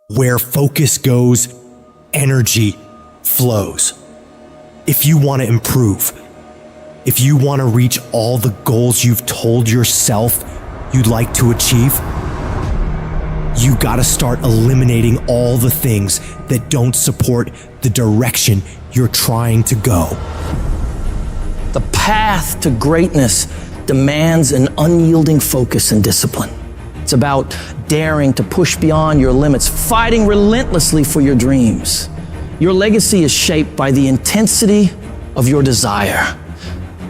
Where focus goes, energy flows. If you want to improve, if you want to reach all the goals you've told yourself you'd like to achieve, you gotta start eliminating all the things that don't support the direction you're trying to go. The path to greatness demands an unyielding focus and discipline. It's about daring to push beyond your limits, fighting relentlessly for your dreams. Your legacy is shaped by the intensity of your desire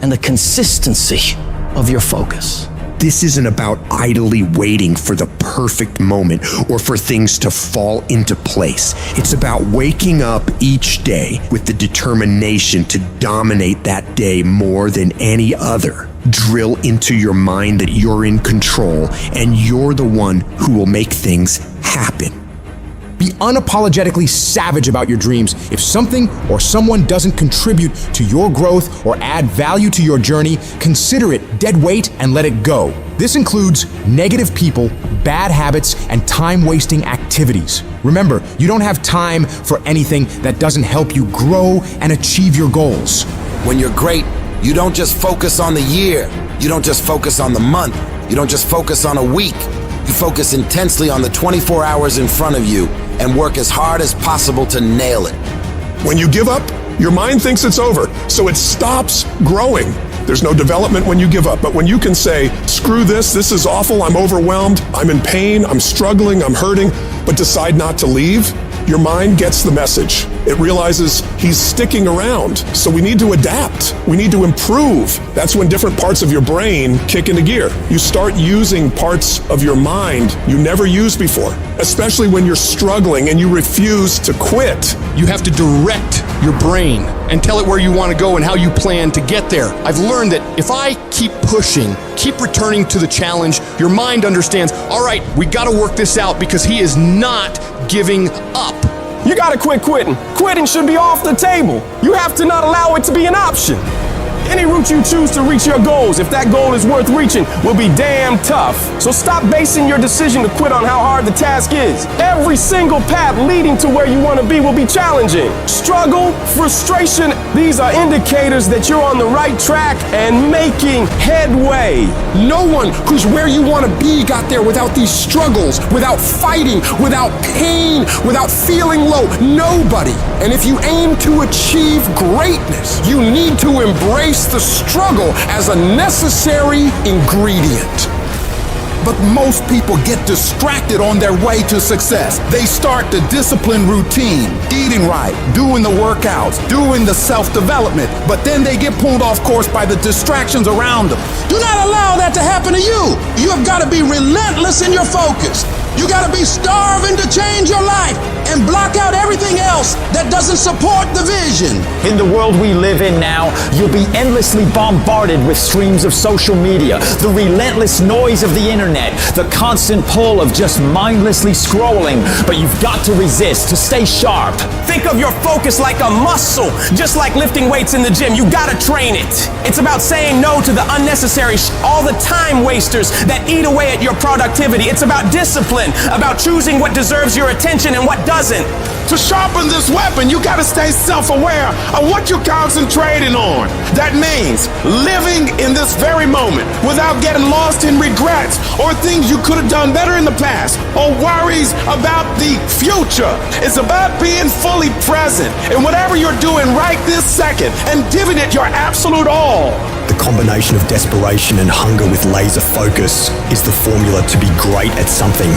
and the consistency of your focus. This isn't about idly waiting for the perfect moment or for things to fall into place. It's about waking up each day with the determination to dominate that day more than any other. Drill into your mind that you're in control and you're the one who will make things happen. Be unapologetically savage about your dreams. If something or someone doesn't contribute to your growth or add value to your journey, consider it dead weight and let it go. This includes negative people, bad habits, and time-wasting activities. Remember, you don't have time for anything that doesn't help you grow and achieve your goals. When you're great, you don't just focus on the year. You don't just focus on the month. You don't just focus on a week. You focus intensely on the 24 hours in front of you and work as hard as possible to nail it. When you give up, your mind thinks it's over, so it stops growing. There's no development when you give up, but when you can say, screw this is awful, I'm overwhelmed, I'm in pain, I'm struggling, I'm hurting, but decide not to leave, your mind gets the message. It realizes he's sticking around, so we need to adapt. We need to improve. That's when different parts of your brain kick into gear. You start using parts of your mind you never used before, especially when you're struggling and you refuse to quit. You have to direct your brain and tell it where you want to go and how you plan to get there. I've learned that if I keep pushing, keep returning to the challenge, your mind understands, all right, we got to work this out because he is not giving up. You gotta quit quitting. Quitting should be off the table. You have to not allow it to be an option. Any route you choose to reach your goals, if that goal is worth reaching, will be damn tough. So stop basing your decision to quit on how hard the task is. Every single path leading to where you want to be will be challenging. Struggle, frustration, these are indicators that you're on the right track and making headway. No one who's where you want to be got there without these struggles, without fighting, without pain, without feeling low. Nobody. And if you aim to achieve greatness, you need to embrace the struggle as a necessary ingredient. But most people get distracted on their way to success. They start the disciplined routine, eating right, doing the workouts, doing the self-development, but then they get pulled off course by the distractions around them. Do not allow that to happen to you. You have got to be relentless in your focus. You got to be starving to change your life and block out everything else that doesn't support the vision. In the world we live in now, you'll be endlessly bombarded with streams of social media, the relentless noise of the internet, the constant pull of just mindlessly scrolling. But you've got to resist, to stay sharp. Think of your focus like a muscle, just like lifting weights in the gym. You gotta train it. It's about saying no to the unnecessary all the time wasters that eat away at your productivity. It's about discipline, about choosing what deserves your attention and what doesn't. To sharpen this weapon, you gotta stay self-aware of what you're concentrating on. That means living in this very moment without getting lost in regrets or things you could have done better in the past or worries about the future. It's about being fully present in whatever you're doing right this second and giving it your absolute all. The combination of desperation and hunger with laser focus is the formula to be great at something.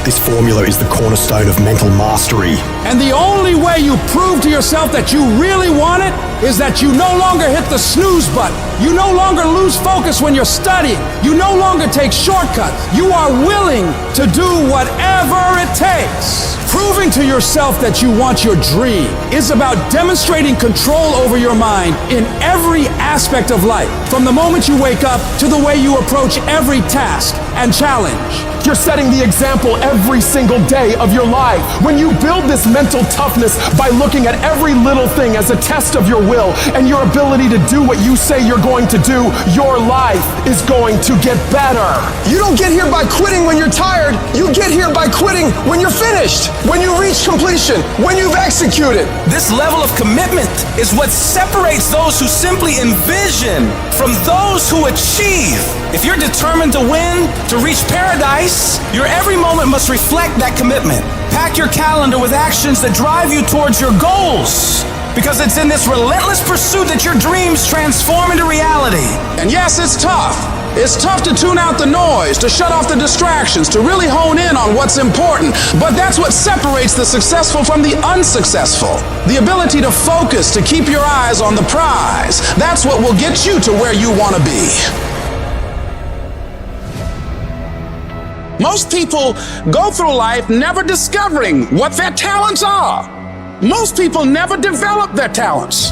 This formula is the cornerstone of mental mastery. And the only way you prove to yourself that you really want it is that you no longer hit the snooze button. You no longer lose focus when you're studying. You no longer take shortcuts. You are willing to do whatever it takes. Proving to yourself that you want your dream is about demonstrating control over your mind in every aspect of life, from the moment you wake up to the way you approach every task and challenge. you're setting the example every single day of your life. When you build this mental toughness by looking at every little thing as a test of your will and your ability to do what you say you're going to do, your life is going to get better. You don't get here by quitting when you're tired. You get here by quitting when you're finished, when you reach completion, when you've executed. This level of commitment is what separates those who simply envision from those who achieve. If you're determined to win, to reach paradise, your every moment must reflect that commitment. Pack your calendar with actions that drive you towards your goals, because it's in this relentless pursuit that your dreams transform into reality. And yes, it's tough. It's tough to tune out the noise, to shut off the distractions, to really hone in on what's important. But that's what separates the successful from the unsuccessful. The ability to focus, to keep your eyes on the prize. That's what will get you to where you want to be. Most people go through life never discovering what their talents are. Most people never develop their talents.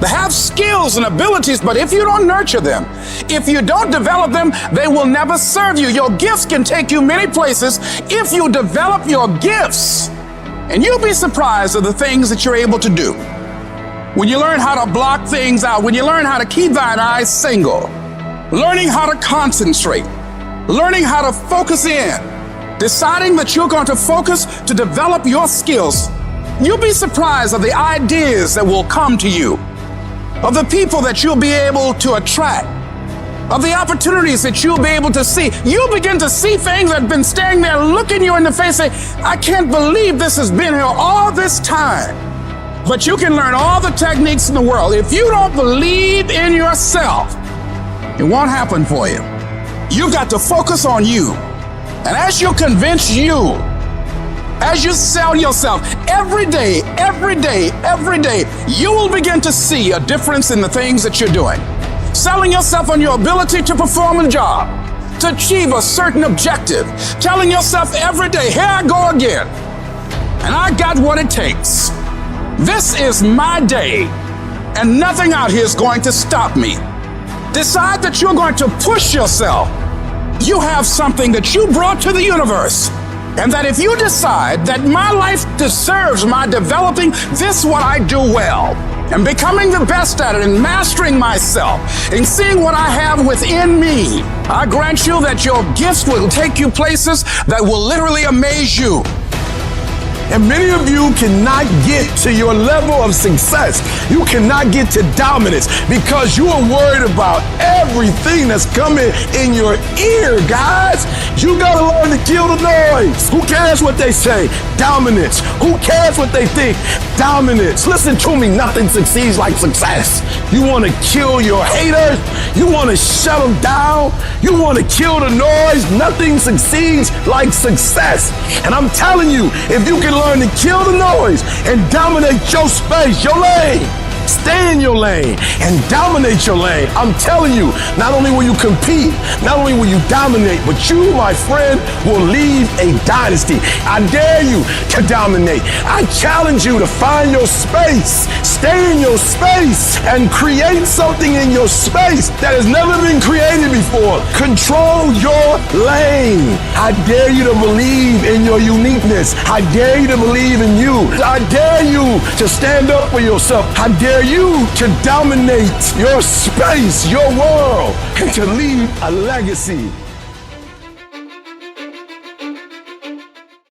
They have skills and abilities, but if you don't nurture them, if you don't develop them, they will never serve you. Your gifts can take you many places if you develop your gifts. And you'll be surprised at the things that you're able to do. When you learn how to block things out, when you learn how to keep thine eyes single, learning how to concentrate, learning how to focus in, deciding that you're going to focus to develop your skills, you'll be surprised at the ideas that will come to you, of the people that you'll be able to attract, of the opportunities that you'll be able to see. You'll begin to see things that have been standing there looking you in the face saying, I can't believe this has been here all this time. But you can learn all the techniques in the world. If you don't believe in yourself, it won't happen for you. You've got to focus on you. And as you convince you, as you sell yourself every day, you will begin to see a difference in the things that you're doing. Selling yourself on your ability to perform a job, to achieve a certain objective. Telling yourself every day, here I go again. And I got what it takes. This is my day, and nothing out here is going to stop me. Decide that you're going to push yourself. You have something that you brought to the universe. And that if you decide that my life deserves my developing this what I do well, and becoming the best at it, and mastering myself, and seeing what I have within me, I grant you that your gifts will take you places that will literally amaze you. And many of you cannot get to your level of success. You cannot get to dominance because you are worried about everything that's coming in your ear, guys. You gotta learn to kill the noise. Who cares what they say? Dominance. Who cares what they think? Dominance. Listen to me, nothing succeeds like success. You wanna kill your haters? You wanna shut them down? You wanna kill the noise? Nothing succeeds like success. And I'm telling you, if you can learn to kill the noise and dominate your space, your lane. Stay in your lane and dominate your lane. I'm telling you, not only will you compete, not only will you dominate, but you, my friend, will leave a dynasty. I dare you to dominate. I challenge you to find your space. Stay in your space and create something in your space that has never been created before. Control your lane. I dare you to believe in your uniqueness. I dare you to believe in you. I dare you to stand up for yourself. I dare you to dominate your space, your world, and to leave a legacy.